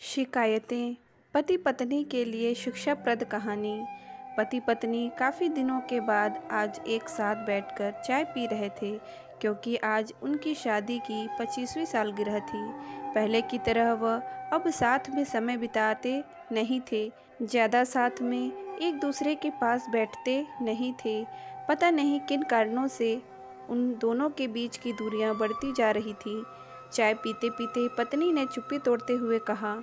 शिकायतें पति पत्नी के लिए शिक्षाप्रद कहानी। पति पत्नी काफ़ी दिनों के बाद आज एक साथ बैठकर चाय पी रहे थे, क्योंकि आज उनकी शादी की 25वीं सालगिरह थी। पहले की तरह वह अब साथ में समय बिताते नहीं थे, ज़्यादा साथ में एक दूसरे के पास बैठते नहीं थे। पता नहीं किन कारणों से उन दोनों के बीच की दूरियां बढ़ती जा रही थी। चाय पीते पीते पत्नी ने चुप्पी तोड़ते हुए कहा,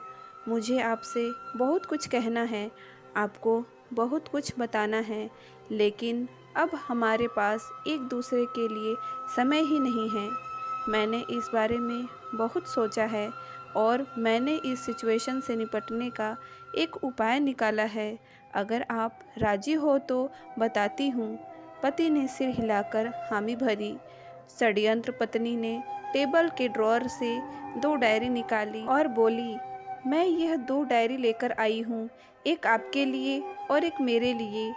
मुझे आपसे बहुत कुछ कहना है, आपको बहुत कुछ बताना है, लेकिन अब हमारे पास एक दूसरे के लिए समय ही नहीं है। मैंने इस बारे में बहुत सोचा है और मैंने इस सिचुएशन से निपटने का एक उपाय निकाला है। अगर आप राजी हो तो बताती हूँ। पति ने सिर हिलाकर हामी भरी। षड्यंत्र पत्नी ने टेबल के ड्रॉअर से 2 डायरी निकाली और बोली, मैं यह 2 डायरी लेकर आई हूँ, एक आपके लिए और एक मेरे लिए।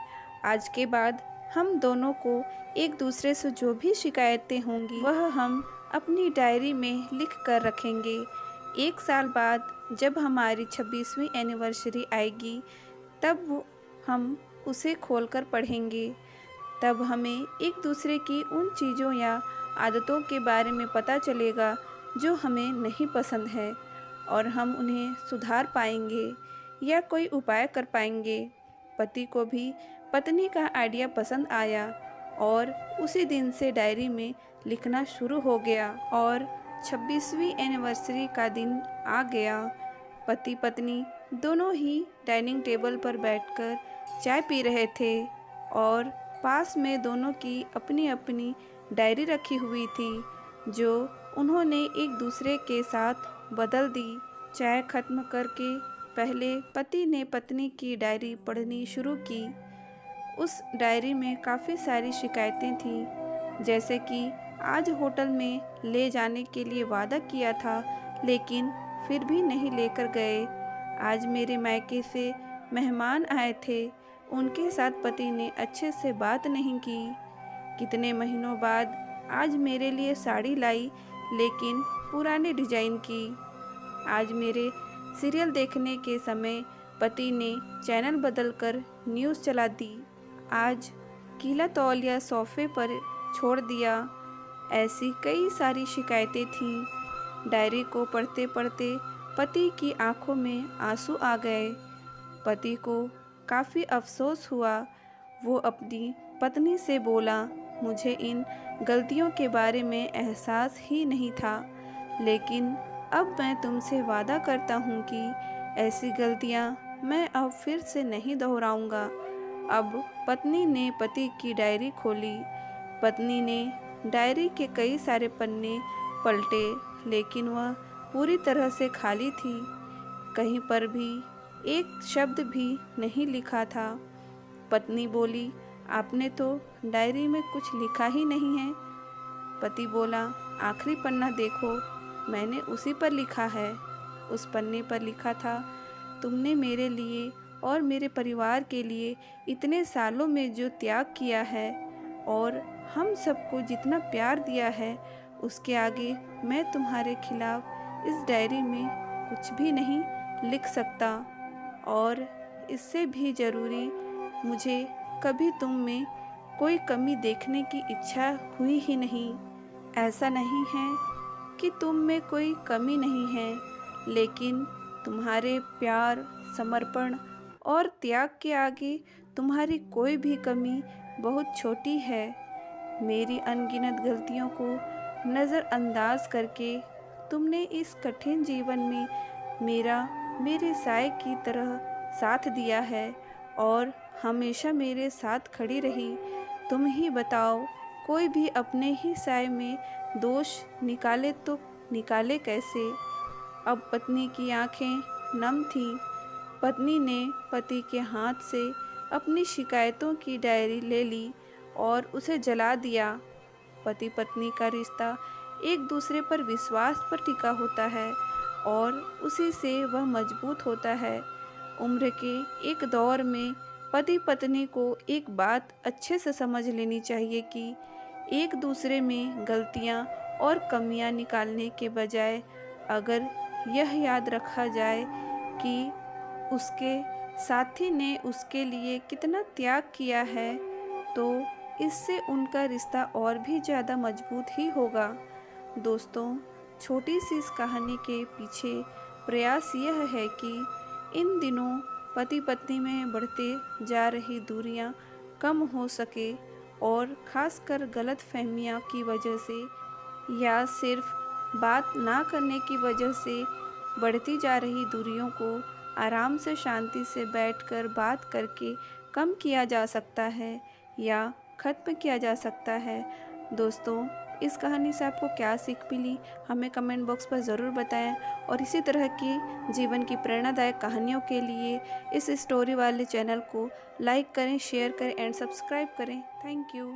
आज के बाद हम दोनों को एक दूसरे से जो भी शिकायतें होंगी वह हम अपनी डायरी में लिख कर रखेंगे। 1 साल बाद जब हमारी 26वीं एनिवर्सरी आएगी, तब हम उसे खोलकर पढ़ेंगे। तब हमें एक दूसरे की उन चीज़ों या आदतों के बारे में पता चलेगा जो हमें नहीं पसंद है, और हम उन्हें सुधार पाएंगे या कोई उपाय कर पाएंगे। पति को भी पत्नी का आइडिया पसंद आया और उसी दिन से डायरी में लिखना शुरू हो गया और 26वीं एनिवर्सरी का दिन आ गया। पति पत्नी दोनों ही डाइनिंग टेबल पर बैठकर चाय पी रहे थे और पास में दोनों की अपनी अपनी डायरी रखी हुई थी, जो उन्होंने एक दूसरे के साथ बदल दी। चाय खत्म करके पहले पति ने पत्नी की डायरी पढ़नी शुरू की। उस डायरी में काफ़ी सारी शिकायतें थीं, जैसे कि आज होटल में ले जाने के लिए वादा किया था, लेकिन फिर भी नहीं लेकर गए। आज मेरे मायके से मेहमान आए थे, उनके साथ पति ने अच्छे से बात नहीं की। कितने महीनों बाद आज मेरे लिए साड़ी लाई, लेकिन पुराने डिजाइन की। आज मेरे सीरियल देखने के समय पति ने चैनल बदलकर न्यूज़ चला दी। आज गीला तौलिया सोफे पर छोड़ दिया। ऐसी कई सारी शिकायतें थीं। डायरी को पढ़ते पढ़ते पति की आंखों में आंसू आ गए। पति को काफ़ी अफसोस हुआ। वो अपनी पत्नी से बोला, मुझे इन गलतियों के बारे में एहसास ही नहीं था, लेकिन अब मैं तुमसे वादा करता हूँ कि ऐसी गलतियाँ मैं अब फिर से नहीं दोहराऊंगा। अब पत्नी ने पति की डायरी खोली। पत्नी ने डायरी के कई सारे पन्ने पलटे, लेकिन वह पूरी तरह से खाली थी। कहीं पर भी एक शब्द भी नहीं लिखा था। पत्नी बोली, आपने तो डायरी में कुछ लिखा ही नहीं है। पति बोला, आखिरी पन्ना देखो, मैंने उसी पर लिखा है। उस पन्ने पर लिखा था, तुमने मेरे लिए और मेरे परिवार के लिए इतने सालों में जो त्याग किया है और हम सबको जितना प्यार दिया है, उसके आगे मैं तुम्हारे खिलाफ इस डायरी में कुछ भी नहीं लिख सकता। और इससे भी ज़रूरी, मुझे कभी तुम में कोई कमी देखने की इच्छा हुई ही नहीं। ऐसा नहीं है कि तुम में कोई कमी नहीं है, लेकिन तुम्हारे प्यार, समर्पण और त्याग के आगे तुम्हारी कोई भी कमी बहुत छोटी है। मेरी अनगिनत गलतियों को नज़रअंदाज करके तुमने इस कठिन जीवन में मेरे साए की तरह साथ दिया है और हमेशा मेरे साथ खड़ी रही। तुम ही बताओ, कोई भी अपने ही साए में दोष निकाले तो निकाले कैसे। अब पत्नी की आंखें नम थीं। पत्नी ने पति के हाथ से अपनी शिकायतों की डायरी ले ली और उसे जला दिया। पति पत्नी का रिश्ता एक दूसरे पर विश्वास पर टिका होता है और उसी से वह मजबूत होता है। उम्र के एक दौर में पति पत्नी को एक बात अच्छे से समझ लेनी चाहिए कि एक दूसरे में गलतियां और कमियां निकालने के बजाय अगर यह याद रखा जाए कि उसके साथी ने उसके लिए कितना त्याग किया है, तो इससे उनका रिश्ता और भी ज़्यादा मजबूत ही होगा। दोस्तों, छोटी सी इस कहानी के पीछे प्रयास यह है कि इन दिनों पति पत्नी में बढ़ते जा रही दूरियां कम हो सके, और ख़ासकर गलतफहमियां की वजह से या सिर्फ बात ना करने की वजह से बढ़ती जा रही दूरियों को आराम से शांति से बैठकर बात करके कम किया जा सकता है या ख़त्म किया जा सकता है। दोस्तों, इस कहानी से आपको क्या सीख मिली, हमें कमेंट बॉक्स पर ज़रूर बताएं, और इसी तरह की जीवन की प्रेरणादायक कहानियों के लिए इस स्टोरी वाले चैनल को लाइक करें, शेयर करें एंड सब्सक्राइब करें। Thank you.